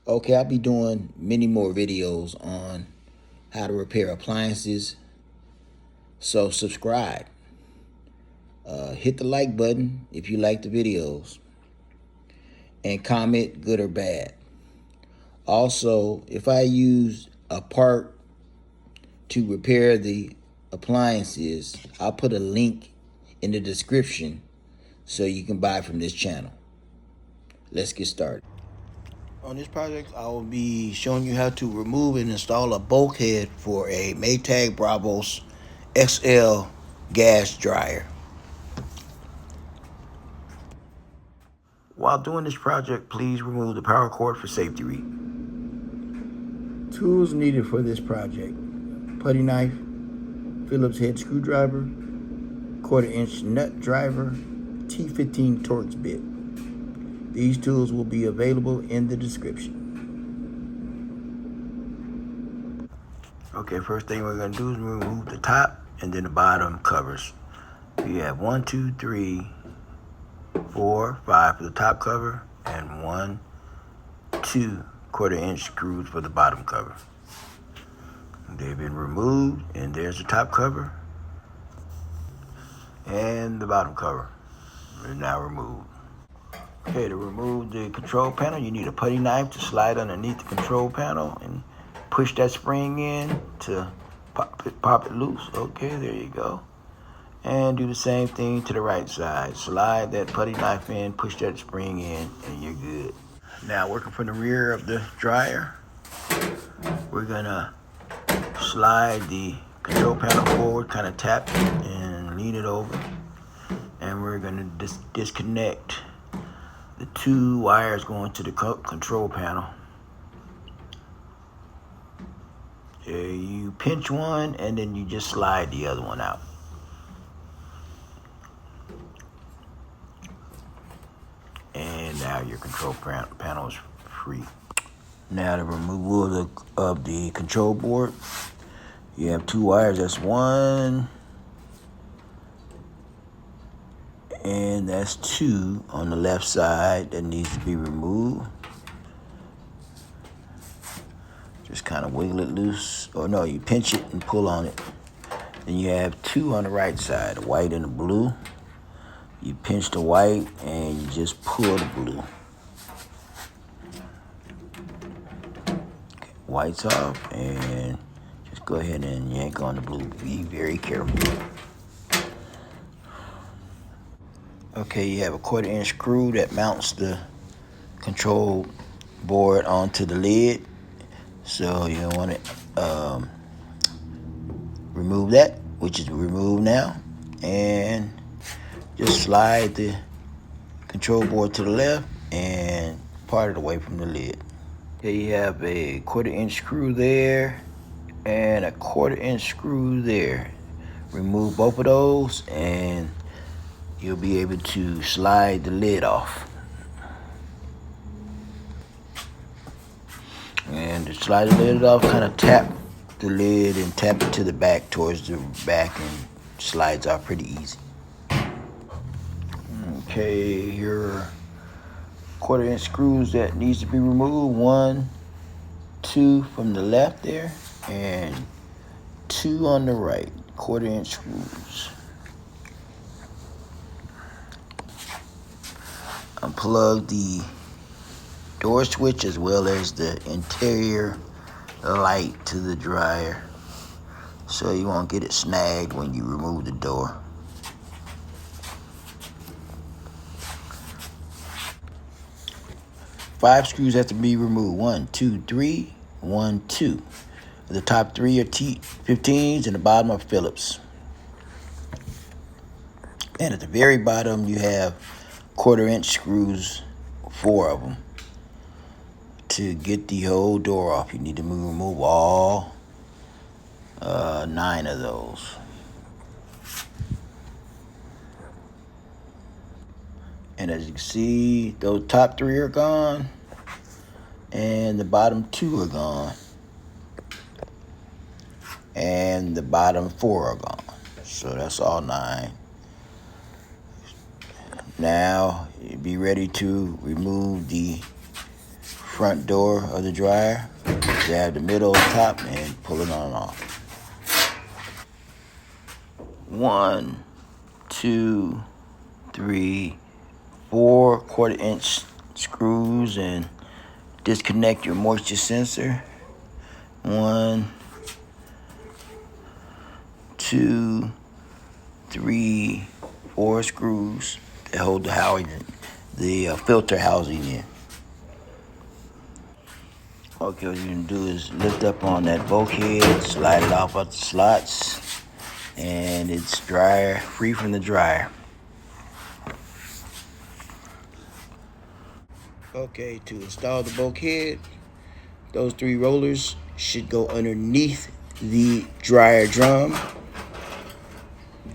Okay, I'll be doing many more videos on how to repair appliances. So subscribe. Hit the like button if you like the videos. And comment good or bad. Also, if I use a part to repair the appliances, I'll put a link in the description so you can buy from this channel. Let's get started. On this project, I will be showing you how to remove and install a bulkhead for a Maytag Bravos XL gas dryer. While doing this project, please remove the power cord for safety reasons. Tools needed for this project: putty knife, Phillips head screwdriver, 1/4-inch nut driver, T15 Torx bit. These tools will be available in the description. Okay, first thing we're going to do is remove the top and then the bottom covers. You have 1, 2, 3, 4, 5 for the top cover and 1, 2 1/4-inch screws for the bottom cover. They've been removed, and there's the top cover and the bottom cover. They're now removed. Okay, to remove the control panel, you need a putty knife to slide underneath the control panel and push that spring in to pop it loose. Okay, there you go. And do the same thing to the right side. Slide that putty knife in, push that spring in, and you're good. Now, working from the rear of the dryer, we're gonna slide the control panel forward, kind of tap it and lean it over. And we're gonna disconnect the 2 wires going to the control panel. You pinch one and then you just slide the other one out. And now your control panel is free. Now the removal of the control board. You have 2 wires, that's 1 and that's 2 on the left side that needs to be removed. Just kind of wiggle it loose, or no, you pinch it and pull on it. Then you have 2 on the right side, the white and the blue. You pinch the white and you just pull the blue. Okay, white's off, and just go ahead and yank on the blue. Be very careful. Okay, you have a 1/4-inch screw that mounts the control board onto the lid. So you want to remove that, which is removed now, and just slide the control board to the left and part it away from the lid. Okay, you have a 1/4-inch screw there and a 1/4-inch screw there. Remove both of those and you'll be able to slide the lid off. And to slide the lid off, kind of tap the lid and tap it to the back, towards the back, and slides off pretty easy. Okay, your 1/4-inch screws that needs to be removed. 1, 2 from the left there, and 2 on the right. 1/4-inch screws. Unplug the door switch as well as the interior light to the dryer, so you won't get it snagged when you remove the door. Five screws have to be removed. 1, 2, 3, 1, 2. The top 3 are T15s and the bottom are Phillips. And at the very bottom you have 1/4-inch screws, 4 of them. To get the whole door off, you need to remove all 9 of those. And as you can see, those top 3 are gone, and the bottom 2 are gone, and the bottom 4 are gone. So that's all 9. Now, be ready to remove the front door of the dryer, grab the middle and top, and pull it on and off. 1, 2, 3, 4 1/4-inch screws, and disconnect your moisture sensor. 1, 2, 3, 4 screws that hold the filter housing in. Okay, what you're gonna do is lift up on that bulkhead, slide it off at the slots, and it's free from the dryer. Okay, to install the bulkhead, those 3 rollers should go underneath the dryer drum,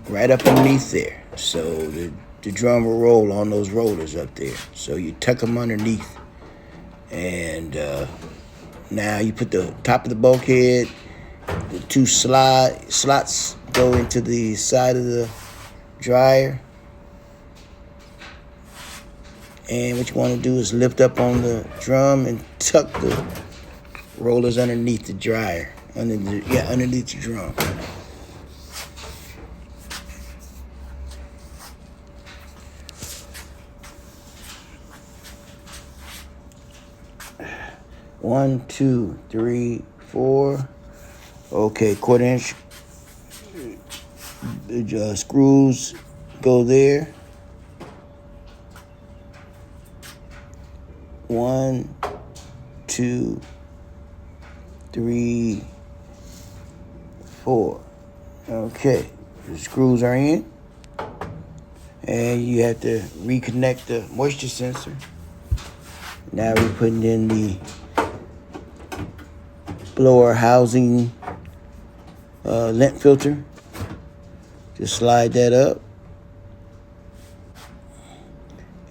right up underneath there. So the drum will roll on those rollers up there. So you tuck them underneath, and now you put the top of the bulkhead, the 2 slots go into the side of the dryer. And what you want to do is lift up on the drum and tuck the rollers underneath the dryer, underneath the drum. One, 2, 3, 4. Okay, 1/4-inch screws go there. 1, 2, 3, 4. Okay, the screws are in, and you have to reconnect the moisture sensor. Now we're putting in the blower housing lint filter. Just slide that up.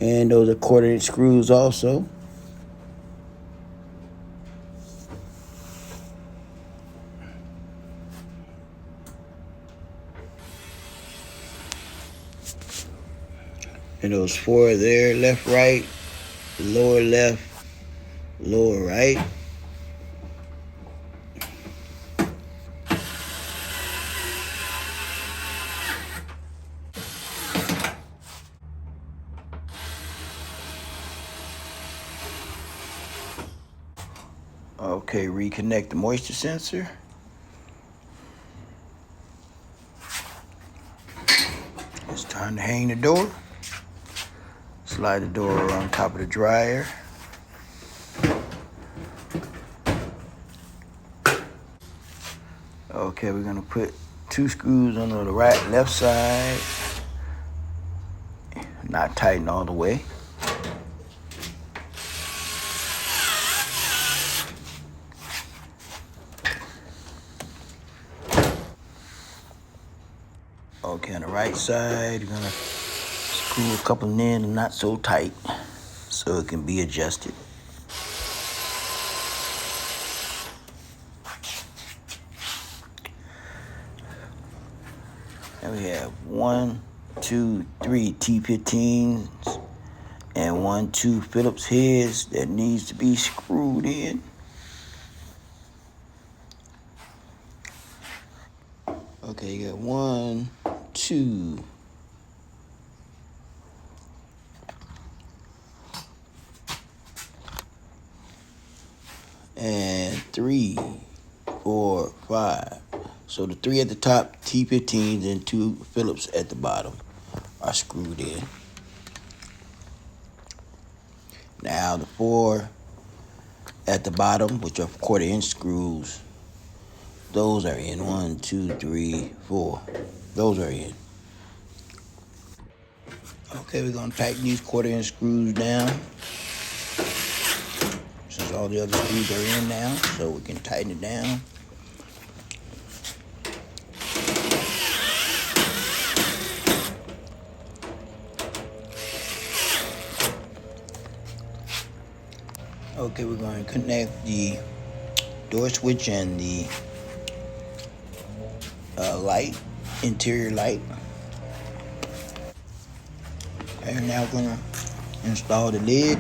And those are 1/4-inch screws also. And those 4 are there, left, right, lower left, lower right. Okay, reconnect the moisture sensor. It's time to hang the door. Slide the door on top of the dryer. Okay, we're gonna put 2 screws on the left side. Not tighten all the way. Okay, on the right side, you're gonna screw a couple in and not so tight so it can be adjusted. And we have 1, 2, 3 T15s and 1, 2 Phillips heads that needs to be screwed in. Okay, you got 1, 2. And 3, 4, 5. So the 3 at the top, T15s, and 2 Phillips at the bottom are screwed in. Now the 4 at the bottom, which are 1/4-inch screws, those are in. 1, 2, 3, 4. Those are in. Okay, we're gonna tighten these 1/4-inch screws down. Since all the other screws are in now, so we can tighten it down. Okay, we're going to connect the door switch and the light, interior light. Okay, now we're going to install the lid.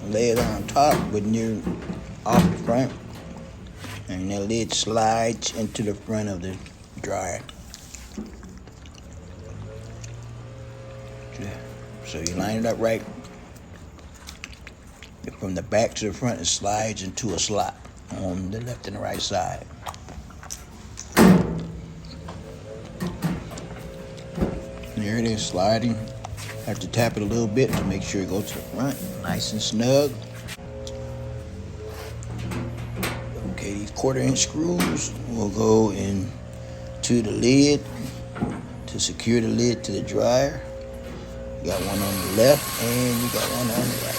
lay it on top when you're off the front, and the lid slides into the front of the dryer. So you line it up right. From the back to the front, it slides into a slot on the left and the right side. There it is, sliding. Have to tap it a little bit to make sure it goes to the front, nice and snug. Okay, these 1/4-inch screws will go into the lid to secure the lid to the dryer. You got one on the left and you got one on the right.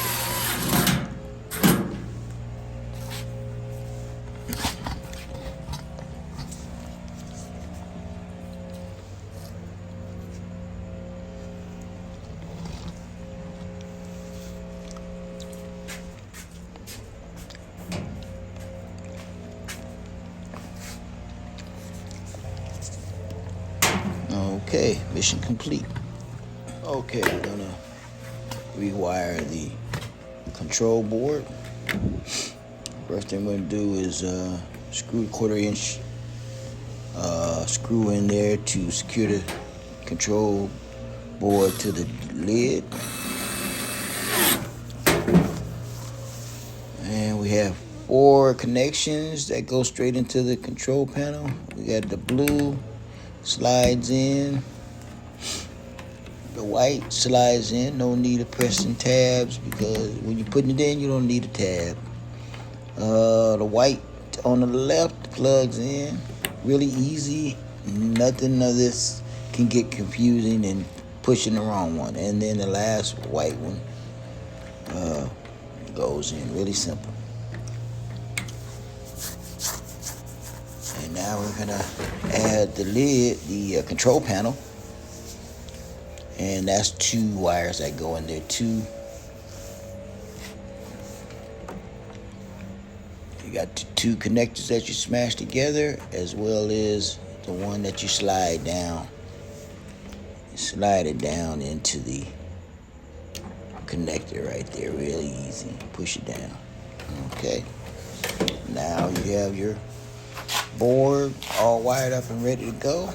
Okay, mission complete. Okay, I'm gonna rewire the control board. First thing I'm gonna do is screw the 1/4-inch screw in there to secure the control board to the lid. And we have 4 connections that go straight into the control panel. We got the blue slides in, the white slides in. No need of pressing tabs because when you're putting it in, you don't need a tab. The white on the left plugs in. Really easy. Nothing of this can get confusing and pushing the wrong one. And then the last white one goes in. Really simple. And now we're gonna add the lid, the control panel, and that's 2 wires that go in there too. You got the 2 connectors that you smash together, as well as the one that you slide down. You slide it down into the connector right there, really easy. Push it down. Okay. Now you have your board all wired up and ready to go.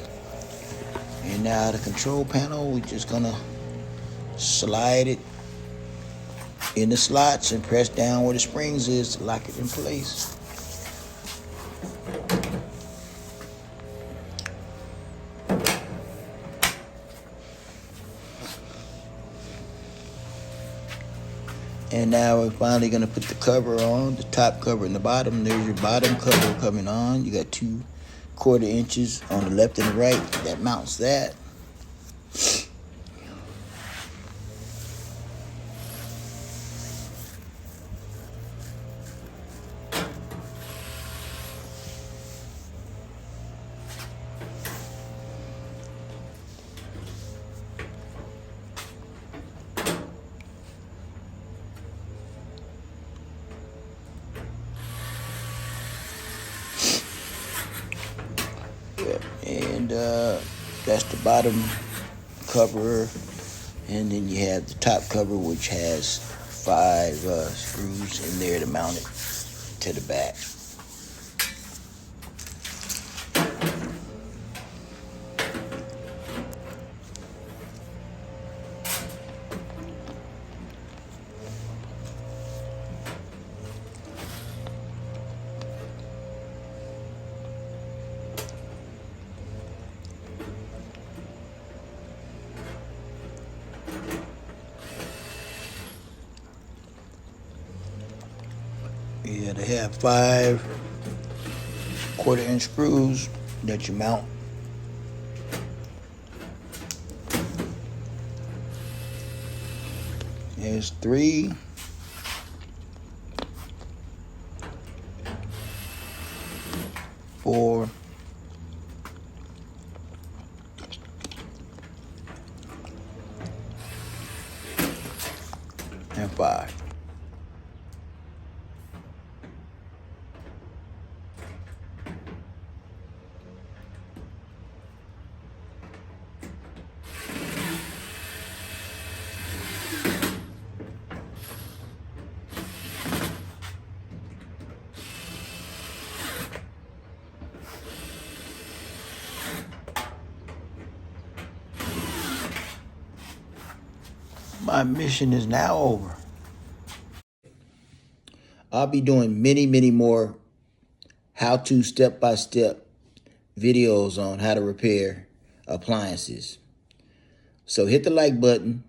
And now the control panel, we're just gonna slide it in the slots and press down where the springs is to lock it in place. And now we're finally gonna put the cover on, the top cover and the bottom. There's your bottom cover coming on. You got 2 1/4 inches on the left and the right that mounts that. And that's the bottom cover, and then you have the top cover, which has 5 screws in there to mount it to the back. Yeah, they have 5 1/4-inch screws that you mount. There's 3. 4. And 5. My mission is now over. I'll be doing many more how-to step-by-step videos on how to repair appliances. So hit the like button,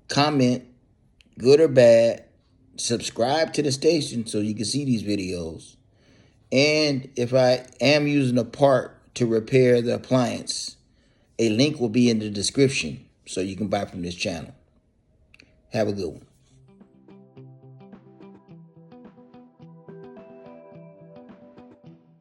comment, good or bad, subscribe to the station so you can see these videos. And if I am using a part to repair the appliance, a link will be in the description so you can buy from this channel. Have a good one.